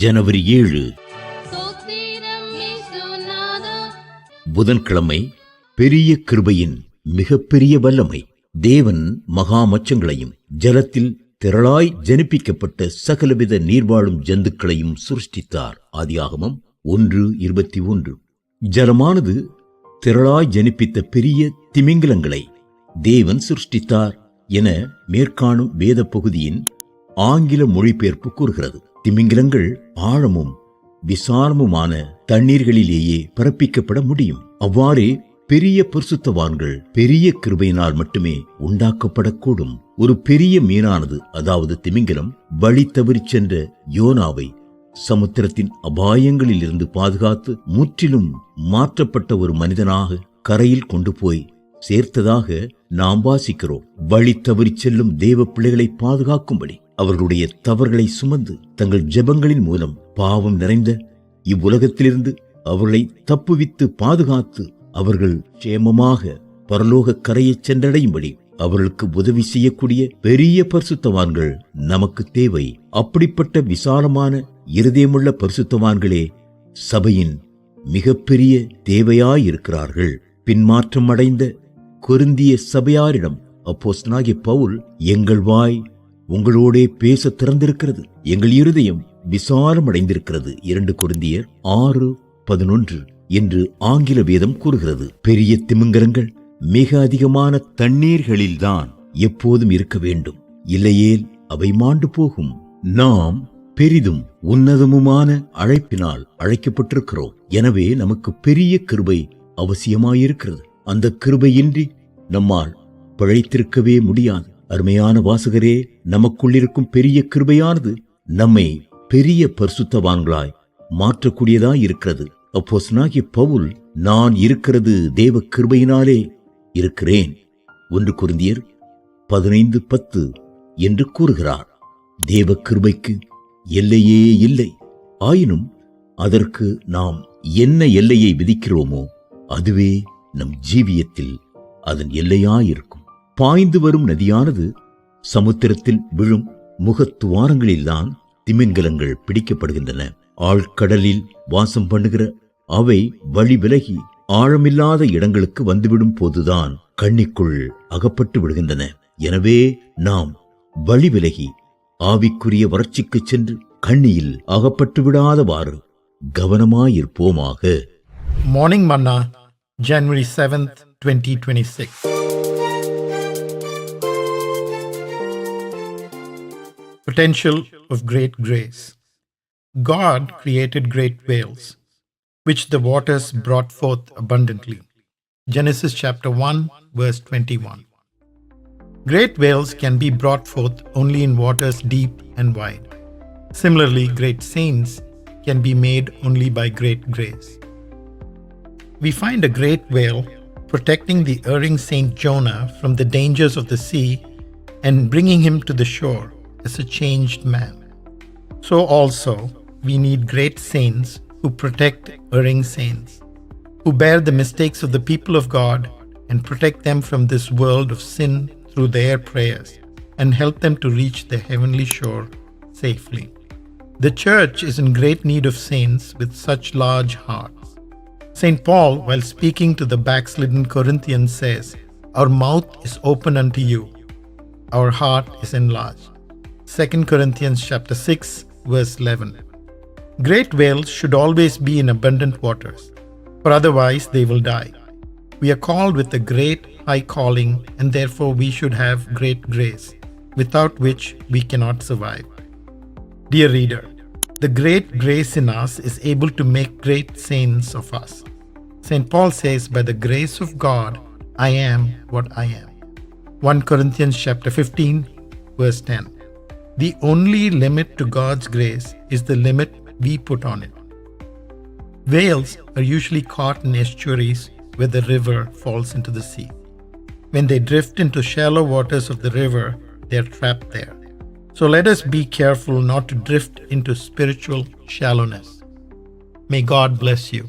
ஜனவரி 7 புதன்கிழமை. பெரிய கிருபையின் மிகப்பெரிய வல்லமை. தேவன் மகாமச்சங்களையும் ஜலத்தில் திரளாய் ஜனிப்பிக்கப்பட்ட சகலவித நீர்வாழும் ஜந்துக்களையும் சிருஷ்டித்தார். ஆதியாகமம் 1:21. ஜலமானது திரளாய் ஜனிப்பித்த பெரிய திமிங்கிலங்களை தேவன் சிருஷ்டித்தார் என மேற்காணும் வேத பகுதியின் ஆங்கில மொழிபெயர்ப்பு கூறுகிறது. திமிங்கிலங்கள் ஆழமும் விசாலமுமான தண்ணீர்களிலேயே பிறப்பிக்கப்பட முடியும். அவ்வாறே பெரிய பரிசுத்தவான்கள் பெரிய கிருபையினால் மட்டுமே உண்டாக்கப்படக்கூடும். ஒரு பெரிய மீனானது, அதாவது திமிங்கிலம், வழி தவறி சென்ற யோனாவை சமுத்திரத்தின் அபாயங்களில் இருந்து பாதுகாத்து முற்றிலும் மாற்றப்பட்ட ஒரு மனிதனாக கரையில் கொண்டு போய் சேர்த்ததாக நாம் வாசிக்கிறோம். வழி தவறி செல்லும் தேவ பிள்ளைகளை பாதுகாக்கும்படி அவர்களுடைய தவறுகளை சுமந்து தங்கள் ஜெபங்களின் மூலம் பாவம் நிறைந்த இவ்வுலகத்திலிருந்து அவர்களை தப்புவித்து பாதுகாத்து அவர்கள் சேமமாக பரலோக கரையை சென்றடையும்படி அவர்களுக்கு உதவி செய்யக்கூடிய பெரிய பரிசுத்தவான்கள் நமக்கு தேவை. அப்படிப்பட்ட விசாலமான இருதயமுள்ள பரிசுத்தவான்களே சபையின் மிகப்பெரிய தேவையாயிருக்கிறார்கள். பின்மாற்றம் அடைந்த கொரிந்திய சபையாரிடம் அப்போஸ்தலனாகிய பவுல், எங்கள் வாய் உங்களோடே பேச திறந்திருக்கிறது, எங்கள் இருதயம் விசாலம் அடைந்திருக்கிறது, 2 கொரிந்தியர் 6:11 என்று ஆங்கில வேதம் கூறுகிறது. பெரிய திமிங்கலங்கள் மிக அதிகமான தண்ணீர்களில்தான் எப்போதும் இருக்க வேண்டும், இல்லையேல் அவை மாண்டு போகும். நாம் பெரிதும் உன்னதமுமான அழைப்பினால் அழைக்கப்பட்டிருக்கிறோம். எனவே நமக்கு பெரிய கிருபை அவசியமாயிருக்கிறது. அந்த கிருபையின்றி நம்மால் பிழைத்திருக்கவே முடியாது. அருமையான வாசகரே, நமக்குள்ளிருக்கும் பெரிய கிருபையானது நம்மை பெரிய பரிசுத்தவான்களாய் மாற்றக்கூடியதாய் இருக்கிறது. அப்போஸ்தலனாகிய பவுல், நான் இருக்கிறது தேவ கிருபையினாலே இருக்கிறேன், 1 கொரிந்தியர் 15:10 என்று கூறுகிறார். தேவ கிருபைக்கு எல்லையே இல்லை. ஆயினும் அதற்கு நாம் என்ன எல்லையை விதிக்கிறோமோ அதுவே நம் ஜீவியத்தில் அதன் எல்லையாயிருக்கும். பாய்ந்து வரும் நதியானது சமுத்திரத்தில் விழும் முகத்துவாரங்களில்தான் திமிங்கலங்கள் பிடிக்கப்படுகின்றன. ஆழ்கடலில் வாசம் பண்ணுகிற அவை வழி விலகி ஆழமில்லாத இடங்களுக்கு வந்துவிடும் போதுதான் கண்ணிக்குள் அகப்பட்டு விடுகின்றன. எனவே நாம் வழி விலகி ஆவிக்குரிய வறட்சிக்கு சென்று கண்ணியில் அகப்பட்டு விடாதவாறு கவனமாயிருப்போமாக. Morning Manna, January 7th, 2026. Potential of great grace. God created great whales, which the waters brought forth abundantly. Genesis chapter 1, verse 21. Great whales can be brought forth only in waters deep and wide. Similarly, great saints can be made only by great grace. We find a great whale protecting the erring Saint Jonah from the dangers of the sea and bringing him to the shore as a changed man. So also, we need great saints who protect erring saints, who bear the mistakes of the people of God and protect them from this world of sin through their prayers and help them to reach the heavenly shore safely. The church is in great need of saints with such large hearts. St. Paul, while speaking to the backslidden Corinthians, says, "Our mouth is open unto you, our heart is enlarged." 2 Corinthians chapter 6, verse 11. Great whales should always be in abundant waters, for otherwise they will die. We are called with a great high calling, and therefore we should have great grace, without which we cannot survive. Dear reader, the great grace in us is able to make great saints of us. St. Paul says, "By the grace of God, I am what I am." 1 Corinthians chapter 15, verse 10. The only limit to God's grace is the limit we put on it. Whales are usually caught in estuaries where the river falls into the sea. When they drift into shallow waters of the river, they are trapped there. So let us be careful not to drift into spiritual shallowness. May God bless you.